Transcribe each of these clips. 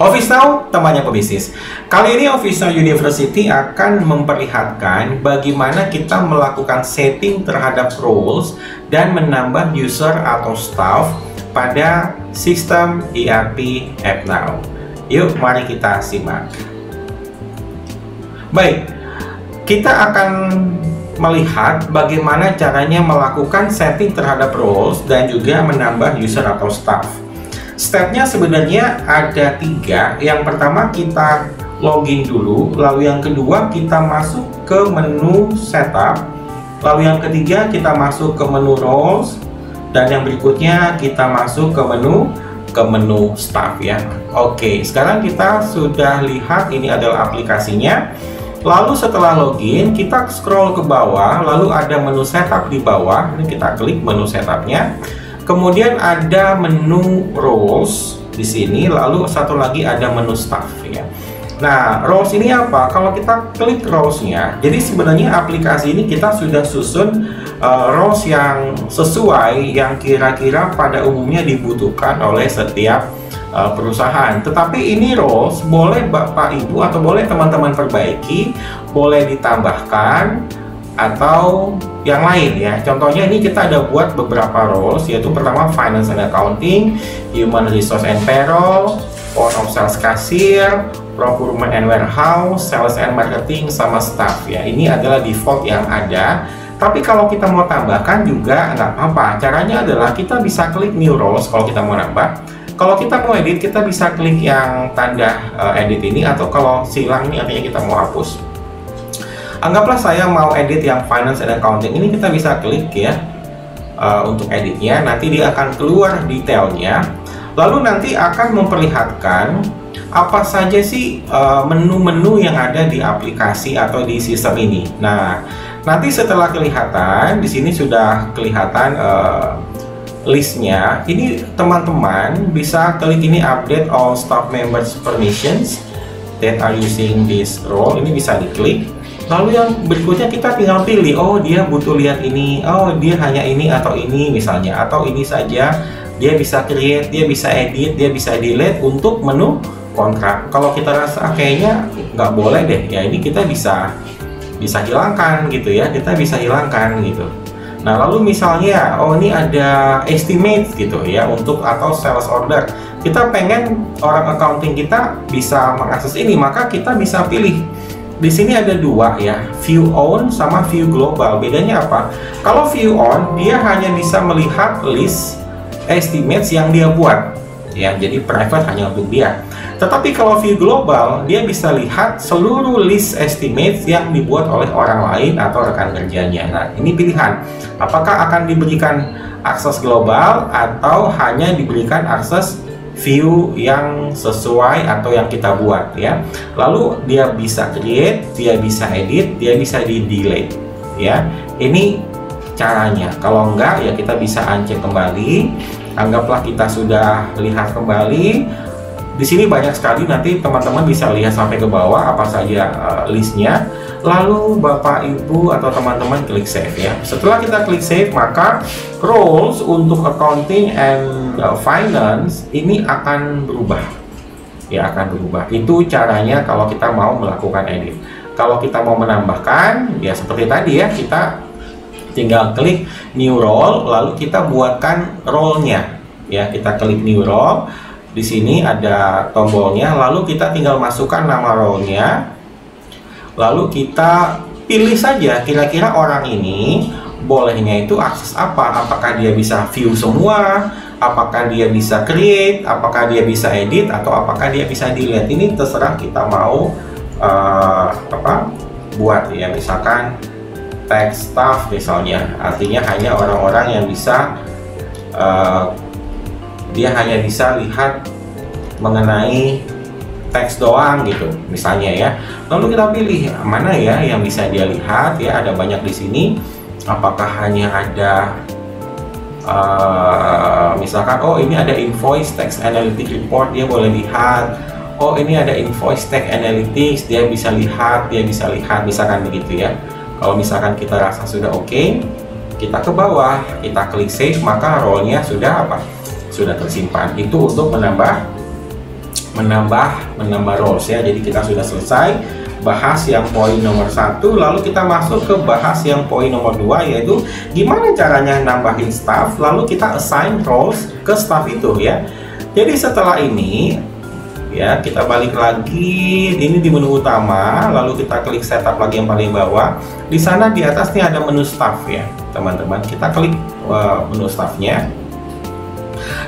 Office Now, temannya pebisnis. Kali ini Office Now University akan memperlihatkan bagaimana kita melakukan setting terhadap roles dan menambah user atau staff pada sistem ERP AppNow. Yuk, mari kita simak. Baik, kita akan melihat bagaimana caranya melakukan setting terhadap roles dan juga menambah user atau staff. Stepnya sebenarnya ada 3. Yang pertama kita login dulu, lalu yang kedua kita masuk ke menu setup, lalu yang ketiga kita masuk ke menu roles, dan yang berikutnya kita masuk ke menu staff ya. Oke, sekarang kita sudah lihat ini adalah aplikasinya. Lalu setelah login kita scroll ke bawah, lalu ada menu setup di bawah. Ini kita klik menu setupnya. Kemudian ada menu roles di sini, lalu satu lagi ada menu staff ya. Nah, roles ini apa? Kalau kita klik roles-nya, jadi sebenarnya aplikasi ini kita sudah susun roles yang sesuai yang kira-kira pada umumnya dibutuhkan oleh setiap perusahaan. Tetapi ini roles boleh Bapak Ibu atau boleh teman-teman perbaiki, boleh ditambahkan atau yang lain ya. Contohnya ini kita ada buat beberapa roles, yaitu pertama Finance and Accounting, Human Resource and Payroll, Point of Sales Cashier, Procurement and Warehouse, Sales and Marketing, sama Staff ya. Ini adalah default yang ada. Tapi kalau kita mau tambahkan juga nggak apa-apa. Caranya adalah kita bisa klik New Roles kalau kita mau nambah. Kalau kita mau edit, kita bisa klik yang tanda edit ini, atau kalau silang ini artinya kita mau hapus. Anggaplah saya mau edit yang Finance and Accounting, ini kita bisa klik ya untuk editnya. Nanti dia akan keluar detailnya, lalu nanti akan memperlihatkan apa saja sih menu-menu yang ada di aplikasi atau di sistem ini. Nah, nanti setelah kelihatan di sini sudah kelihatan listnya. Ini teman-teman bisa klik ini update all staff members permissions that are using this role. Ini bisa diklik. Lalu yang berikutnya kita tinggal pilih, oh dia butuh lihat ini, oh dia hanya ini atau ini misalnya, atau ini saja. Dia bisa create, dia bisa edit, dia bisa delete untuk menu kontrak. Kalau kita rasa kayaknya nggak boleh deh, ya ini kita bisa hilangkan gitu ya, kita bisa hilangkan gitu. Nah lalu misalnya, oh ini ada estimate gitu ya untuk atau sales order. Kita pengen orang accounting kita bisa mengakses ini, maka kita bisa pilih. Di sini ada 2 ya, view on sama view global. Bedanya apa? Kalau view on dia hanya bisa melihat list estimates yang dia buat ya, jadi private hanya untuk dia. Tetapi kalau view global dia bisa lihat seluruh list estimates yang dibuat oleh orang lain atau rekan kerjanya. Nah ini pilihan, apakah akan diberikan akses global atau hanya diberikan akses view yang sesuai atau yang kita buat ya. Lalu dia bisa create, dia bisa edit, dia bisa di delete ya. Ini caranya. Kalau enggak ya kita bisa uncheck kembali. Anggaplah kita sudah lihat kembali. Di sini banyak sekali, nanti teman-teman bisa lihat sampai ke bawah apa saja listnya. Lalu Bapak Ibu atau teman-teman klik save ya. Setelah kita klik save, maka roles untuk accounting and finance ini akan berubah ya, akan berubah. Itu caranya kalau kita mau melakukan edit. Kalau kita mau menambahkan ya seperti tadi ya, kita tinggal klik new role, lalu kita buatkan role-nya ya. Kita klik new role, di sini ada tombolnya, lalu kita tinggal masukkan nama role-nya. Lalu kita pilih saja kira-kira orang ini bolehnya itu akses apa, apakah dia bisa view semua, apakah dia bisa create, apakah dia bisa edit, atau apakah dia bisa delete. Ini terserah kita mau buat ya. Misalkan text staff misalnya, artinya hanya orang-orang yang bisa dia hanya bisa lihat mengenai teks doang gitu misalnya ya. Lalu kita pilih mana ya yang bisa dia lihat ya. Ada banyak di sini. Apakah hanya ada misalkan, oh ini ada invoice text analytics report, dia boleh lihat. Oh ini ada invoice text analytics, dia bisa lihat, misalkan begitu ya. Kalau misalkan kita rasa sudah oke, kita ke bawah, kita klik save, maka role-nya sudah sudah tersimpan. Itu untuk menambah menambah roles ya. Jadi kita sudah selesai bahas yang poin nomor 1, lalu kita masuk ke bahas yang poin nomor 2, yaitu gimana caranya nambahin staff, lalu kita assign roles ke staff itu ya. Jadi setelah ini ya, kita balik lagi, ini di menu utama, lalu kita klik setup lagi yang paling bawah. Di sana di atas nih ada menu staff ya teman-teman, kita klik menu staffnya.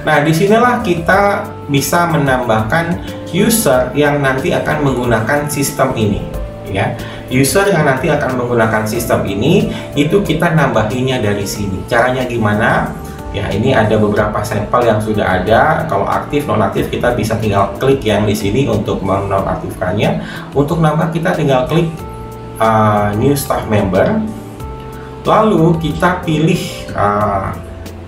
Nah, disinilah kita bisa menambahkan user yang nanti akan menggunakan sistem ini ya. User yang nanti akan menggunakan sistem ini, itu kita nambahinya dari sini. Caranya gimana? Ya, ini ada beberapa sampel yang sudah ada. Kalau aktif, nonaktif, kita bisa tinggal klik yang di sini untuk menonaktifkannya. Untuk nambah, kita tinggal klik new staff member. Lalu kita pilih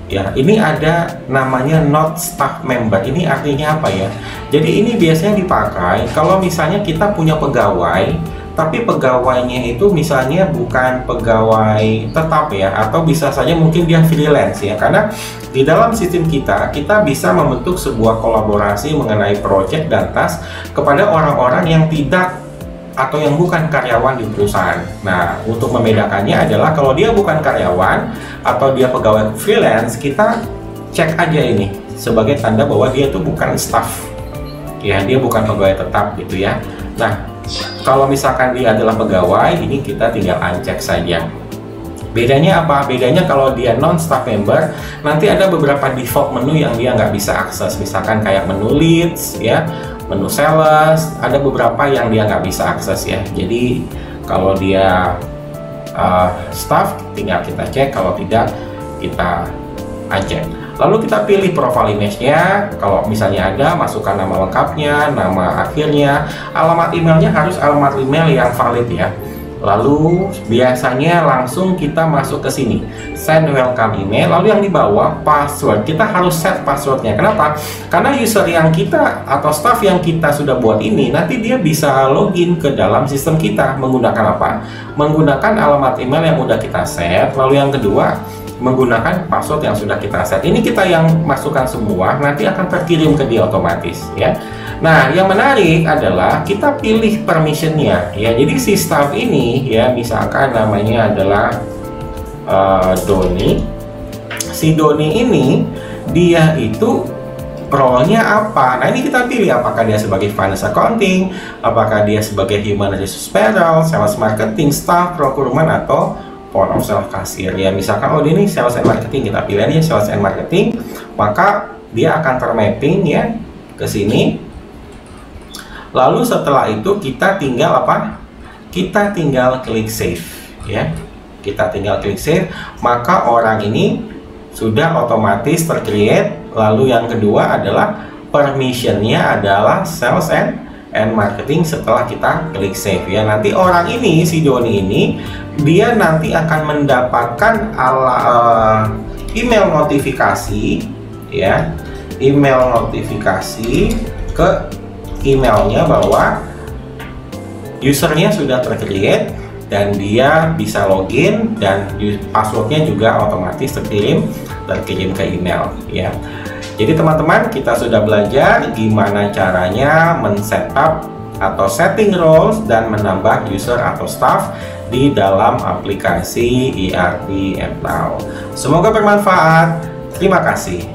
ya, ini ada namanya not staff member. Ini artinya apa ya? Jadi ini biasanya dipakai kalau misalnya kita punya pegawai, tapi pegawainya itu misalnya bukan pegawai tetap ya, atau bisa saja mungkin dia freelance ya. Karena di dalam sistem kita bisa membentuk sebuah kolaborasi mengenai project dan task kepada orang-orang yang tidak atau yang bukan karyawan di perusahaan. Nah, untuk membedakannya adalah kalau dia bukan karyawan atau dia pegawai freelance, kita cek aja ini sebagai tanda bahwa dia itu bukan staff ya, dia bukan pegawai tetap gitu ya. Nah, kalau misalkan dia adalah pegawai, ini kita tinggal uncheck saja. Bedanya apa? Bedanya kalau dia non-staff member, nanti ada beberapa default menu yang dia nggak bisa akses, misalkan kayak menu leads ya, menu sales, ada beberapa yang dia nggak bisa akses ya. Jadi kalau dia staff, tinggal kita cek, kalau tidak kita uncheck. Lalu kita pilih profile image-nya, kalau misalnya ada, masukkan nama lengkapnya, nama akhirnya, alamat emailnya harus alamat email yang valid ya. Lalu biasanya langsung kita masuk ke sini, send welcome email. Lalu yang di bawah password, kita harus set passwordnya. Kenapa? Karena user yang kita atau staff yang kita sudah buat ini, nanti dia bisa login ke dalam sistem kita menggunakan apa? Menggunakan alamat email yang udah kita set. Lalu yang kedua, menggunakan password yang sudah kita set. Ini kita yang masukkan semua, nanti akan terkirim ke dia otomatis ya. Nah, yang menarik adalah kita pilih permissionnya ya. Jadi si staff ini ya, misalkan namanya adalah Doni. Si Doni ini dia itu role-nya apa? Nah, ini kita pilih apakah dia sebagai finance accounting, apakah dia sebagai human resource payroll, sales marketing, staff procurement, atau point of sale cashier ya. Misalkan oh ini sales and marketing, kita pilih aja sales and marketing, maka dia akan termapping ya ke sini. Lalu setelah itu kita tinggal apa? Kita tinggal klik save ya. Kita tinggal klik save, maka orang ini sudah otomatis tercreate. Lalu yang kedua adalah permissionnya adalah sales and marketing setelah kita klik save ya. Nanti orang ini, si Doni ini, dia nanti akan mendapatkan email notifikasi ya, email notifikasi ke emailnya bahwa usernya sudah tercreate dan dia bisa login, dan passwordnya juga otomatis terkirim ke email ya. Jadi teman-teman, kita sudah belajar gimana caranya men-setup atau setting roles dan menambah user atau staff di dalam aplikasi ERP Mnow. Semoga bermanfaat. Terima kasih.